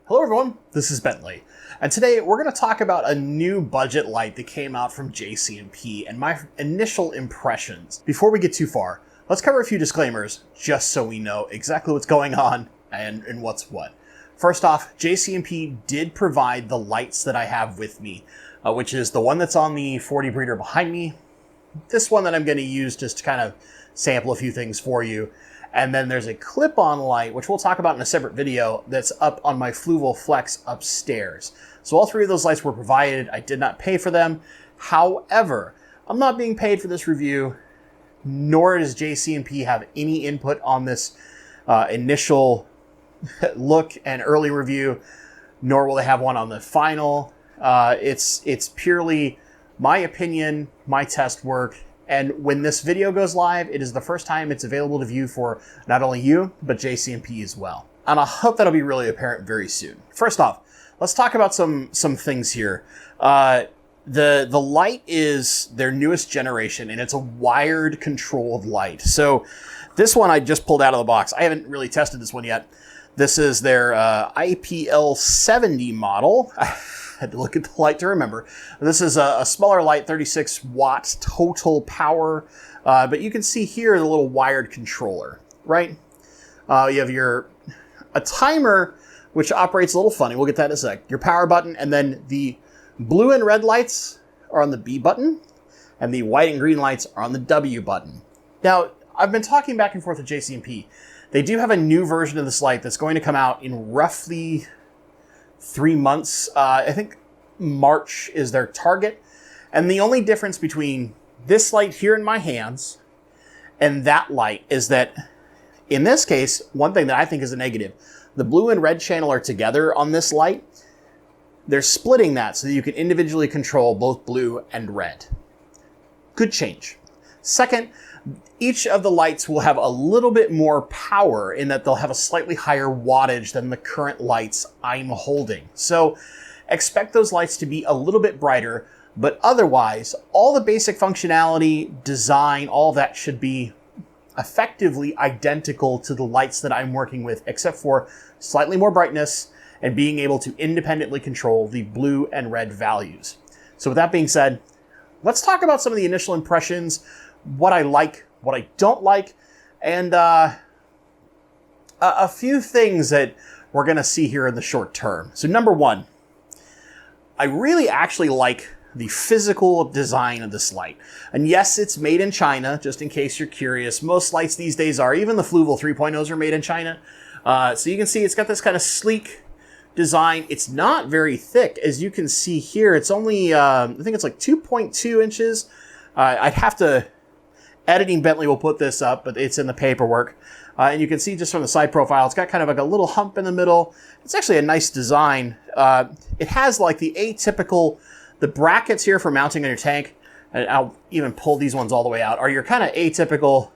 Hello everyone, this is Bentley, and today we're going to talk about a new budget light that came out from JC&P and my initial impressions. Before we get too far, let's cover a few disclaimers just so we know exactly what's going on and what's what. First off, JC&P did provide the lights that I have with me, which is the one that's on the 40 breeder behind me, this one that I'm going to use just to kind of sample a few things for you. And then there's a clip-on light, which we'll talk about in a separate video, that's up on my Fluval Flex upstairs. So all three of those lights were provided. I did not pay for them. However, I'm not being paid for this review, nor does JC&P have any input on this initial look and early review, nor will they have one on the final. It's purely my opinion, my test work. And when this video goes live, it is the first time it's available to view for not only you, but JC&P as well. And I hope that'll be really apparent very soon. First off, let's talk about some things here. The light is their newest generation, and it's a wired controlled light. So this one I just pulled out of the box. I haven't really tested this one yet. This is their IPL 70 model. I had to look at the light to remember. This is a smaller light, 36 watts total power. But you can see here the little wired controller, right? You have a timer, which operates a little funny. We'll get that in a sec. Your power button, and then the blue and red lights are on the B button, and the white and green lights are on the W button. Now, I've been talking back and forth with JC&P. They do have a new version of this light that's going to come out in roughly 3 months. I think March is their target. And the only difference between this light here in my hands and that light is that in this case, one thing that I think is a negative, the blue and red channel are together on this light. They're splitting that so that you can individually control both blue and red. Good change. Second, each of the lights will have a little bit more power in that they'll have a slightly higher wattage than the current lights I'm holding. So expect those lights to be a little bit brighter, but otherwise, all the basic functionality, design, all that should be effectively identical to the lights that I'm working with, except for slightly more brightness and being able to independently control the blue and red values. So with that being said, let's talk about some of the initial impressions, what I like, what I don't like, and a few things that we're going to see here in the short term. So number one, I really actually like the physical design of this light. And yes, it's made in China, just in case you're curious. Most lights these days are. Even the Fluval 3.0s are made in China. So you can see it's got this kind of sleek design. It's not very thick. As you can see here, it's only, I think it's like 2.2 inches. I'd have to... Editing Bentley will put this up, but it's in the paperwork. And you can see just from the side profile, it's got kind of like a little hump in the middle. It's actually a nice design. It has like the atypical, the brackets here for mounting on your tank, and I'll even pull these ones all the way out, are your kind of atypical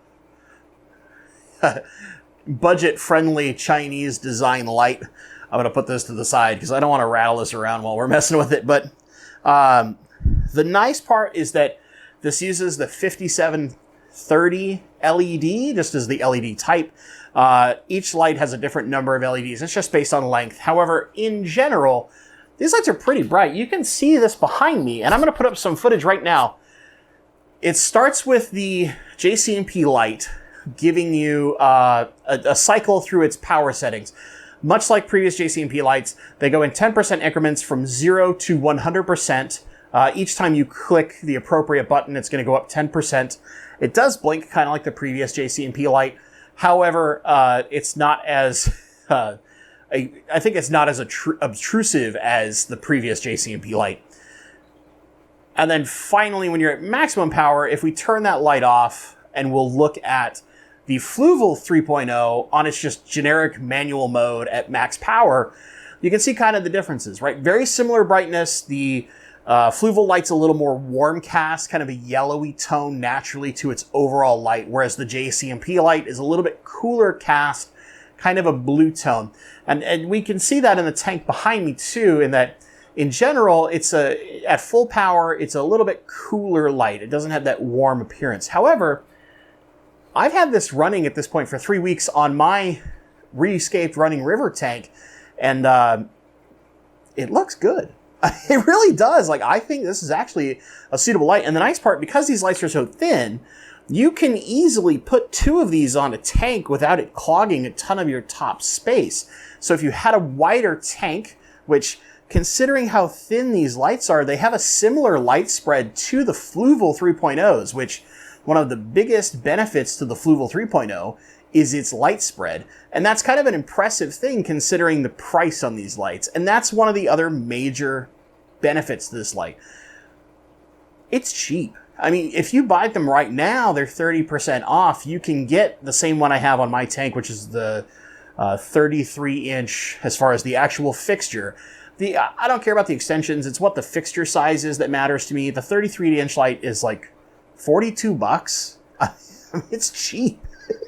budget-friendly Chinese design light. I'm going to put this to the side because I don't want to rattle this around while we're messing with it. But the nice part is that this uses the 5730 LED, just as the LED type. Each light has a different number of LEDs. It's just based on length. However, in general, these lights are pretty bright. You can see this behind me, and I'm going to put up some footage right now. It starts with the JC&P light giving you a cycle through its power settings. Much like previous JC&P lights, they go in 10% increments from 0 to 100%. Each time you click the appropriate button, it's going to go up 10%. It does blink kind of like the previous JC&P light. However, it's not as, I think it's not as obtrusive as the previous JC&P light. And then finally, when you're at maximum power, if we turn that light off and we'll look at the Fluval 3.0 on its just generic manual mode at max power, you can see kind of the differences, right? Very similar brightness. The Fluval light's a little more warm cast, kind of a yellowy tone naturally to its overall light, whereas the JC&P light is a little bit cooler cast, kind of a blue tone. And we can see that in the tank behind me too, in that in general, at full power, it's a little bit cooler light. It doesn't have that warm appearance. However, I've had this running at this point for 3 weeks on my re-escaped running river tank, and it looks good. It really does. Like, I think this is actually a suitable light. And the nice part, because these lights are so thin, you can easily put 2 of these on a tank without it clogging a ton of your top space. So if you had a wider tank, which, considering how thin these lights are, they have a similar light spread to the Fluval 3.0s, which one of the biggest benefits to the Fluval 3.0 is its light spread. And that's kind of an impressive thing considering the price on these lights. And that's one of the other major benefits to this light. It's cheap. I mean, if you buy them right now, they're 30% off. You can get the same one I have on my tank, which is the 33-inch as far as the actual fixture. I don't care about the extensions. It's what the fixture size is that matters to me. The 33-inch light is like $42. I mean, it's cheap.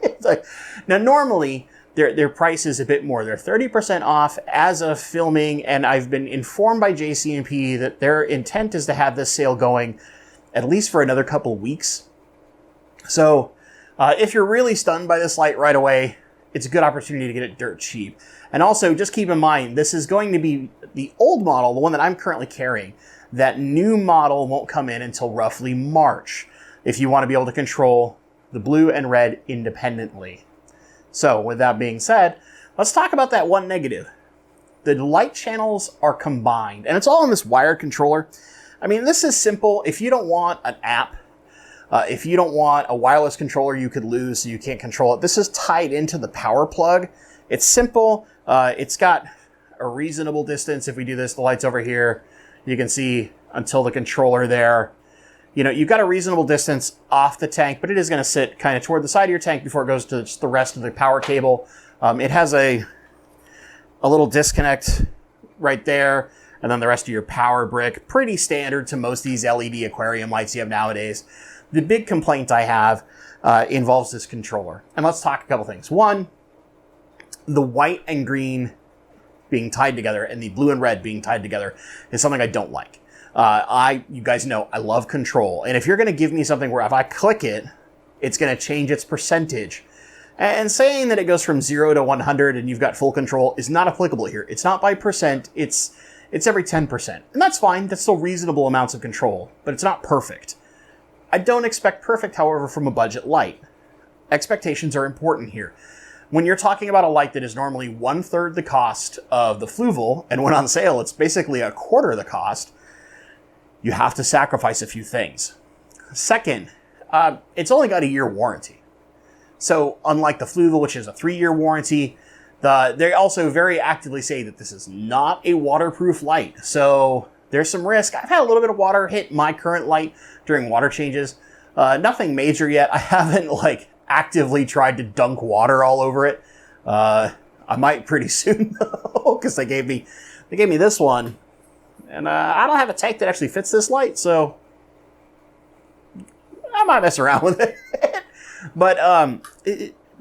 It's like, now, normally, their price is a bit more. They're 30% off as of filming, and I've been informed by JC&P that their intent is to have this sale going at least for another couple weeks. So if you're really stunned by this light right away, it's a good opportunity to get it dirt cheap. And also, just keep in mind, this is going to be the old model, the one that I'm currently carrying. That new model won't come in until roughly March, if you want to be able to control the blue and red independently. So with that being said, let's talk about that one negative. The light channels are combined, and it's all in this wired controller. I mean, this is simple. If you don't want an app, if you don't want a wireless controller you could lose so you can't control it, this is tied into the power plug. It's simple. It's got a reasonable distance. If we do this, the light's over here. You can see until the controller there. You know, you've got a reasonable distance off the tank, but it is going to sit kind of toward the side of your tank before it goes to just the rest of the power cable. It has a little disconnect right there, and then the rest of your power brick. Pretty standard to most of these LED aquarium lights you have nowadays. The big complaint I have involves this controller. And let's talk a couple things. One, the white and green being tied together and the blue and red being tied together is something I don't like. You guys know I love control. And if you're going to give me something where if I click it, it's going to change its percentage. And saying that it goes from 0 to 100 and you've got full control is not applicable here. It's not by percent. It's every 10%. And that's fine. That's still reasonable amounts of control, but it's not perfect. I don't expect perfect, however, from a budget light. Expectations are important here. When you're talking about a light that is normally 1/3 the cost of the Fluval, and when on sale, it's basically 1/4 the cost, you have to sacrifice a few things. Second, it's only got a year warranty. So unlike the Fluval, which is a 3-year warranty, they also very actively say that this is not a waterproof light. So there's some risk. I've had a little bit of water hit my current light during water changes. Nothing major yet. I haven't actively tried to dunk water all over it. I might pretty soon though, because they gave me this one. And I don't have a tank that actually fits this light, so I might mess around with it. But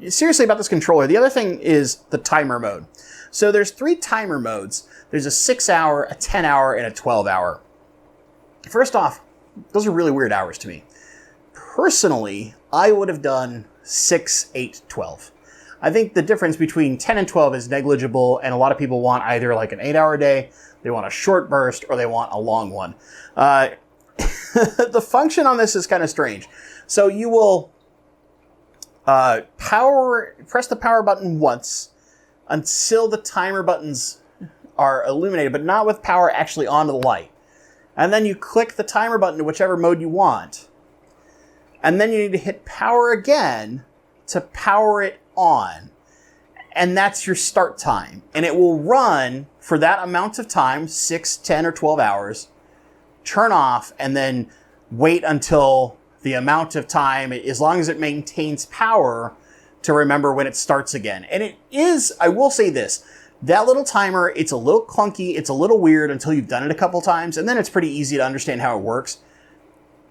seriously about this controller, the other thing is the timer mode. So there's 3 timer modes. There's a 6-hour, a 10-hour, and a 12-hour. First off, those are really weird hours to me. Personally, I would have done 6, 8, 12. I think the difference between 10 and 12 is negligible, and a lot of people want either an 8-hour day, they want a short burst, or they want a long one. The function on this is kind of strange. So you will press the power button once until the timer buttons are illuminated, but not with power actually onto the light. And then you click the timer button to whichever mode you want. And then you need to hit power again to power it on. And that's your start time. And it will run for that amount of time, 6, 10, or 12 hours, turn off, and then wait until the amount of time, as long as it maintains power, to remember when it starts again. And it is, I will say this, that little timer, it's a little clunky, it's a little weird until you've done it a couple times, and then it's pretty easy to understand how it works.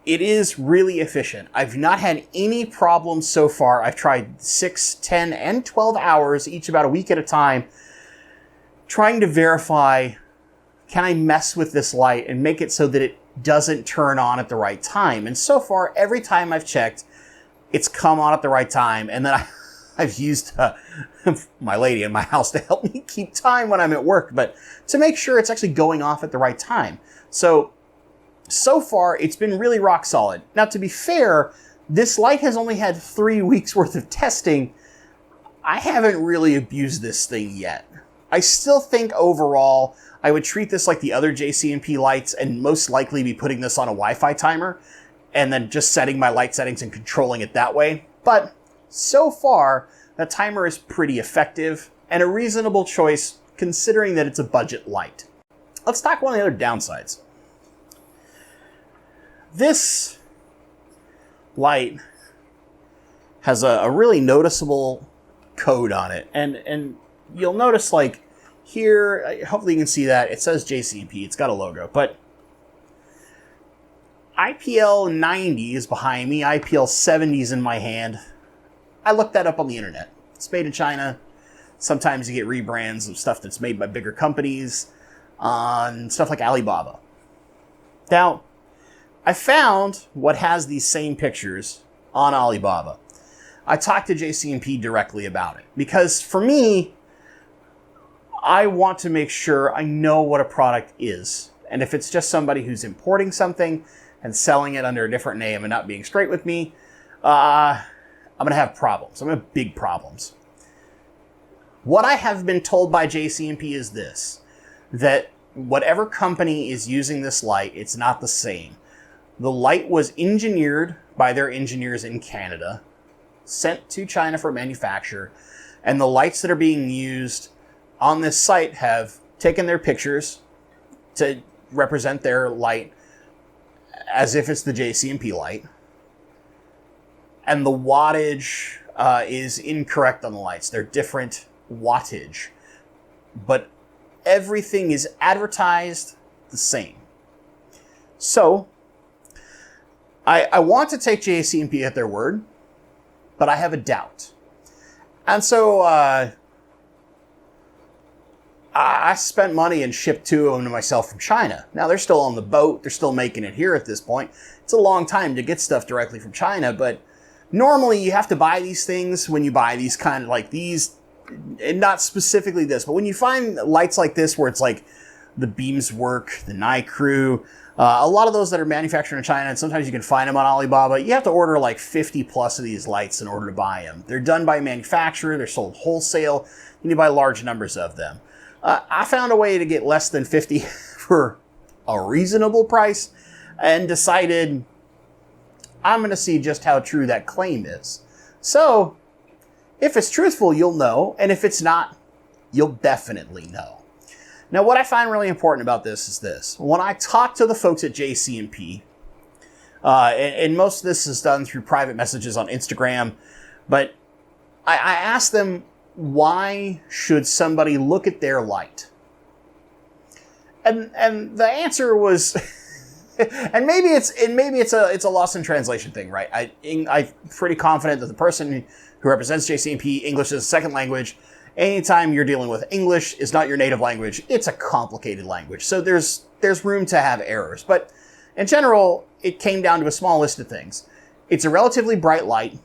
It is really efficient. I've not had any problems so far. I've tried 6, 10, and 12 hours, each about a week at a time, trying to verify, can I mess with this light and make it so that it doesn't turn on at the right time? And so far, every time I've checked, it's come on at the right time. And then I've used my lady in my house to help me keep time when I'm at work, but to make sure it's actually going off at the right time. So far, it's been really rock solid. Now, to be fair, this light has only had 3 weeks worth of testing. I haven't really abused this thing yet. I still think overall, I would treat this like the other JC&P lights and most likely be putting this on a Wi-Fi timer and then just setting my light settings and controlling it that way. But so far, the timer is pretty effective and a reasonable choice considering that it's a budget light. Let's talk one of the other downsides. This light has a really noticeable code on it. And you'll notice, like, here, hopefully you can see that. It says JC&P. It's got a logo. But IPL 90 is behind me. IPL 70 is in my hand. I looked that up on the internet. It's made in China. Sometimes you get rebrands of stuff that's made by bigger companies on stuff like Alibaba. Now, I found what has these same pictures on Alibaba. I talked to JC&P directly about it because for me, I want to make sure I know what a product is. And if it's just somebody who's importing something and selling it under a different name and not being straight with me, I'm going to have problems. I'm going to have big problems. What I have been told by JC&P is this, that whatever company is using this light, it's not the same. The light was engineered by their engineers in Canada, sent to China for manufacture, and the lights that are being used on this site have taken their pictures to represent their light as if it's the JC&P light. And the wattage is incorrect on the lights. They're different wattage. But everything is advertised the same. So, I want to take JC&P at their word, but I have a doubt. And so I spent money and shipped 2 of them to myself from China. Now, they're still on the boat. They're still making it here at this point. It's a long time to get stuff directly from China, but normally you have to buy these things when you buy these kind of like these, and not specifically this, but when you find lights like this where it's like the beams work, the Nicrew, a lot of those that are manufactured in China, and sometimes you can find them on Alibaba, you have to order like 50 plus of these lights in order to buy them. They're done by a manufacturer, they're sold wholesale, you need to buy large numbers of them. I found a way to get less than 50 for a reasonable price and decided I'm going to see just how true that claim is. So, if it's truthful, you'll know, and if it's not, you'll definitely know. Now, what I find really important about this is this. When I talk to the folks at JC&P, and most of this is done through private messages on Instagram, but I ask them, why should somebody look at their light? And the answer was, and maybe it's a lost in translation thing, right? I'm pretty confident that the person who represents JC&P, English is a second language. Anytime you're dealing with English, is not your native language. It's a complicated language, so there's room to have errors. But in general, it came down to a small list of things. It's a relatively bright light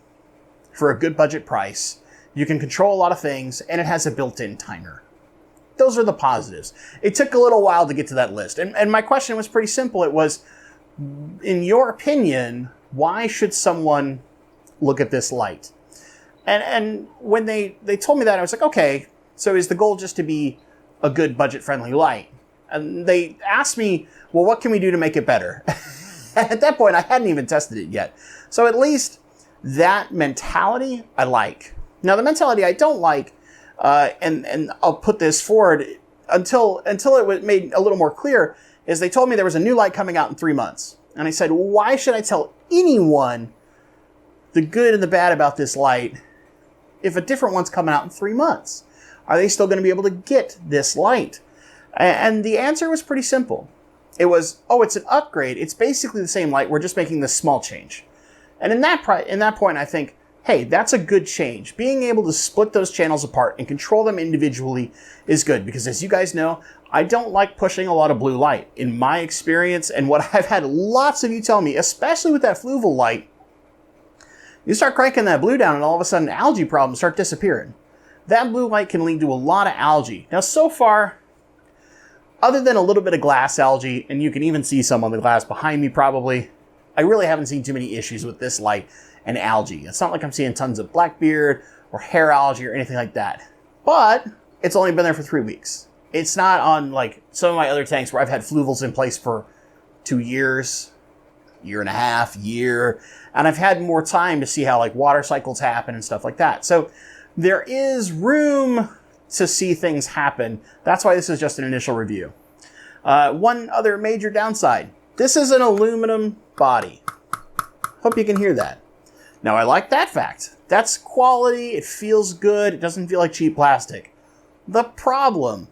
for a good budget price. You can control a lot of things, and it has a built-in timer. Those are the positives. It took a little while to get to that list. And my question was pretty simple. It was, in your opinion, why should someone look at this light? And when they told me that, I was like, okay, so is the goal just to be a good budget-friendly light? And they asked me, well, what can we do to make it better? At that point, I hadn't even tested it yet. So at least that mentality I like. Now, the mentality I don't like, and I'll put this forward until it was made a little more clear, is they told me there was a new light coming out in 3 months. And I said, why should I tell anyone the good and the bad about this light if a different one's coming out in 3 months? Are they still going to be able to get this light? And the answer was pretty simple. It was, oh, it's an upgrade. It's basically the same light. We're just making this small change. And in that point, I think, hey, that's a good change. Being able to split those channels apart and control them individually is good because, as you guys know, I don't like pushing a lot of blue light. In my experience, and what I've had lots of you tell me, especially with that fluval light, You start cranking that blue down and all of a sudden algae problems start disappearing. That blue light can lead to a lot of algae. Now so far, other than a little bit of glass algae, and you can even see some on the glass behind me probably, I really haven't seen too many issues with this light and algae. It's not like I'm seeing tons of blackbeard or hair algae or anything like that. But it's only been there for 3 weeks. It's not on like some of my other tanks where I've had fluvels in place for 2 years, year and a half, year, and I've had more time to see how like water cycles happen and stuff like that. So there is room to see things happen. That's why this is just an initial review. One other major downside. This is an aluminum body. Hope you can hear that. Now I like that fact. That's quality, it feels good, it doesn't feel like cheap plastic. The problem,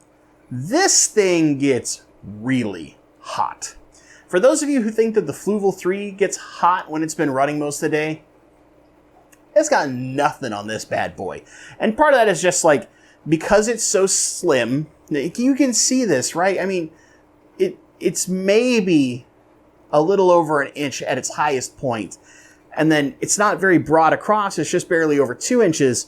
this thing gets really hot. For those of you who think that the Fluval 3 gets hot when it's been running most of the day, it's got nothing on this bad boy. And part of that is just like, because it's so slim, you can see this, right? I mean, it's maybe a little over an inch at its highest point. And then it's not very broad across, it's just barely over 2 inches.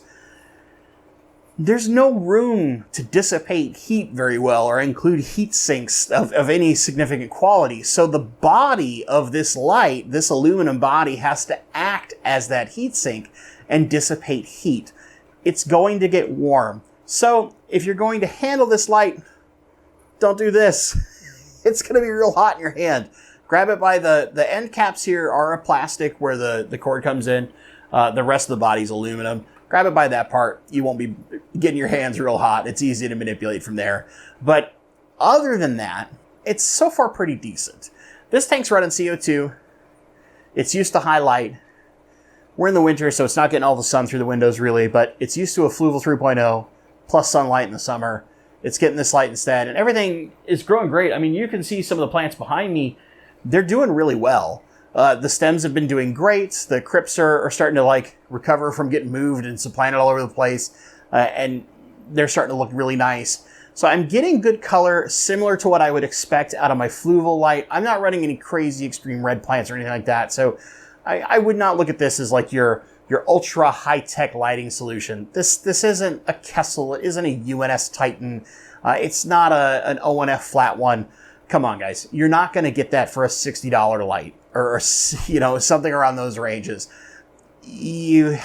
There's no room to dissipate heat very well or include heat sinks of any significant quality. So the body of this light, this aluminum body, has to act as that heat sink and dissipate heat. It's going to get warm. So if you're going to handle this light, don't do this. It's going to be real hot in your hand. Grab it by the end caps here are a plastic where the cord comes in. The rest of the body's aluminum. Grab it by that part. You won't be getting your hands real hot. It's easy to manipulate from there. But other than that, it's so far pretty decent. This tank's running CO2. It's used to high light. We're in the winter, so it's not getting all the sun through the windows really, but it's used to a Fluval 3.0 plus sunlight in the summer. It's getting this light instead, and everything is growing great. I mean, you can see some of the plants behind me. They're doing really well. The stems have been doing great. The crypts are starting to like recover from getting moved and supplanted all over the place. And they're starting to look really nice. So I'm getting good color similar to what I would expect out of my Fluval light. I'm not running any crazy extreme red plants or anything like that. So I would not look at this as like your ultra high-tech lighting solution. This isn't a Kessel. It isn't a UNS Titan. It's not an ONF flat one. Come on, guys. You're not going to get that for a $60 light or something around those ranges. To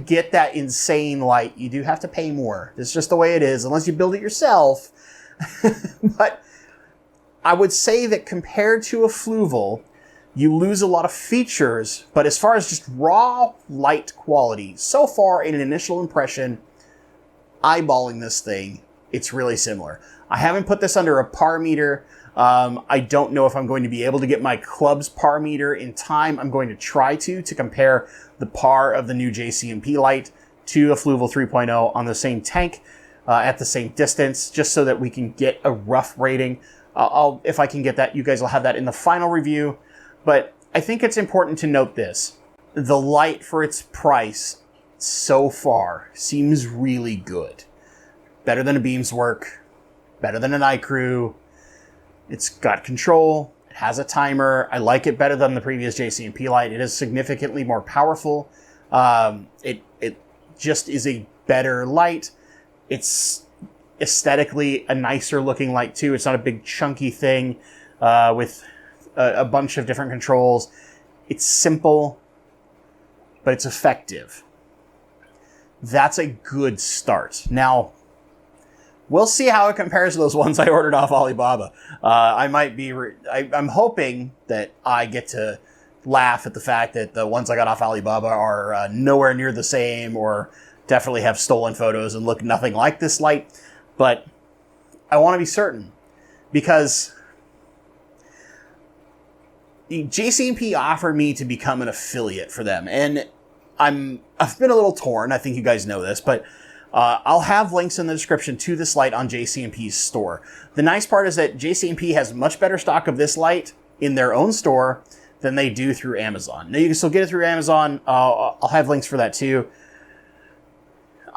get that insane light, you do have to pay more. It's just the way it is, unless you build it yourself. But I would say that compared to a Fluval, you lose a lot of features, but as far as just raw light quality, so far in an initial impression, eyeballing this thing, it's really similar. I haven't put this under a par meter. I don't know if I'm going to be able to get my club's par meter in time. I'm going to try to compare the par of the new JC&P light to a Fluval 3.0 on the same tank at the same distance, just so that we can get a rough rating. If I can get that, you guys will have that in the final review. But I think it's important to note this. The light for its price so far seems really good. Better than a Beams Work, better than an iCrew. It's got control, it has a timer. I like it better than the previous JC&P light. It is significantly more powerful. It just is a better light. It's aesthetically a nicer looking light too. It's not a big chunky thing with a bunch of different controls. It's simple, but it's effective. That's a good start. Now, we'll see how it compares to those ones I ordered off Alibaba. I'm hoping that I get to laugh at the fact that the ones I got off Alibaba are nowhere near the same, or definitely have stolen photos and look nothing like this light. But I want to be certain, because JC&P offered me to become an affiliate for them, and I've been a little torn. I think you guys know this, but I'll have links in the description to this light on JC&P's store. The nice part is that JC&P has much better stock of this light in their own store than they do through Amazon. Now, you can still get it through Amazon. I'll have links for that too.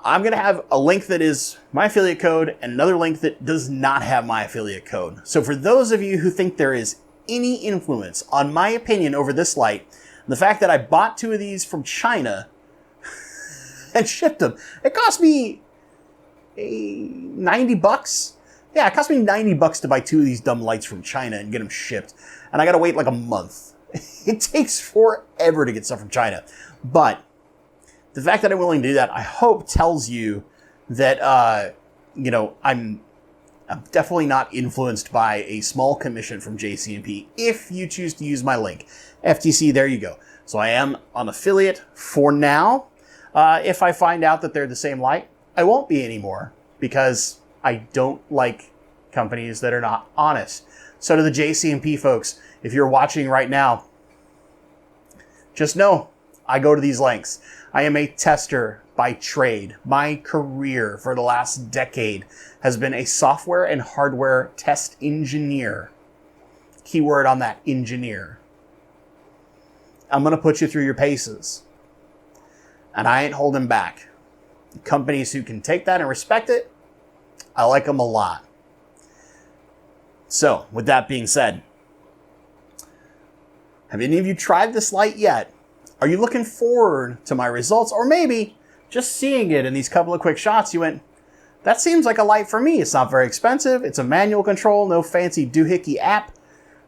I'm going to have a link that is my affiliate code and another link that does not have my affiliate code. So for those of you who think there is any influence on my opinion over this light, And the fact that I bought 2 of these from China and shipped them, it cost me $90. Yeah, it cost me $90 to buy 2 of these dumb lights from China and get them shipped. And I gotta wait like a month. It takes forever to get stuff from China. But the fact that I'm willing to do that, I hope tells you that, I'm definitely not influenced by a small commission from JC&P if you choose to use my link. FTC, there you go. So I am an affiliate for now. If I find out that they're the same light, I won't be anymore because I don't like companies that are not honest. So to the JC&P folks, if you're watching right now, just know I go to these lengths. I am a tester by trade. My career for the last decade has been a software and hardware test engineer. Keyword on that, engineer. I'm going to put you through your paces. And I ain't holding back. Companies who can take that and respect it, I like them a lot. So, with that being said, have any of you tried this light yet? Are you looking forward to my results? Or maybe just seeing it in these couple of quick shots, you went, that seems like a light for me. It's not very expensive. It's a manual control, no fancy doohickey app.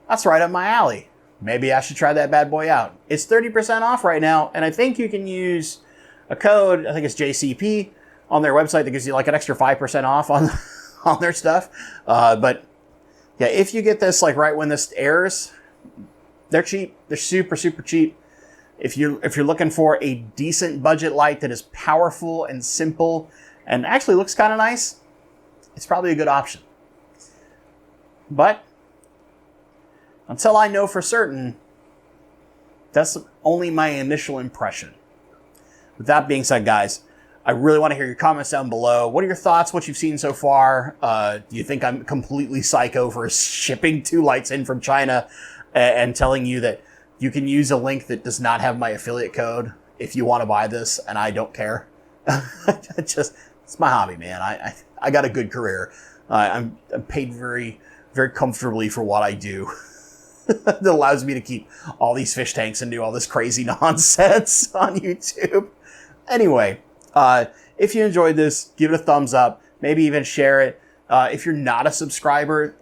That's right up my alley. Maybe I should try that bad boy out. It's 30% off right now, and I think you can use a code, I think it's JCP, on their website that gives you like an extra 5% off on their stuff. But yeah, if you get this like right when this airs, they're cheap. They're super, super cheap. If you're looking for a decent budget light that is powerful and simple and actually looks kind of nice, it's probably a good option. But until I know for certain, that's only my initial impression. With that being said, guys, I really want to hear your comments down below. What are your thoughts? What you've seen so far? Do you think I'm completely psycho for shipping 2 lights in from China and telling you that you can use a link that does not have my affiliate code if you want to buy this, and I don't care? It's my hobby, man. I got a good career. I'm paid very, very comfortably for what I do. That allows me to keep all these fish tanks and do all this crazy nonsense on YouTube. Anyway, if you enjoyed this, give it a thumbs up. Maybe even share it. If you're not a subscriber,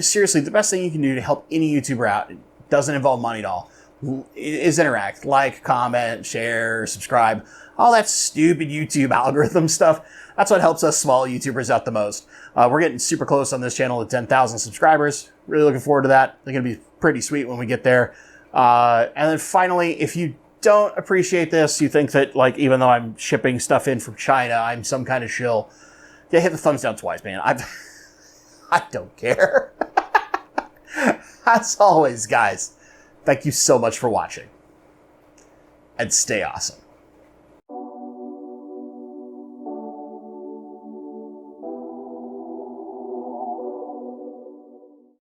seriously, the best thing you can do to help any YouTuber out, it doesn't involve money at all, is interact. Like, comment, share, subscribe. All that stupid YouTube algorithm stuff. That's what helps us small YouTubers out the most. We're getting super close on this channel to 10,000 subscribers. Really looking forward to that. They're going to be pretty sweet when we get there. And then finally, if you don't appreciate this, you think that, even though I'm shipping stuff in from China, I'm some kind of shill, yeah, hit the thumbs down twice, man. I don't care. As always, guys, thank you so much for watching. And stay awesome.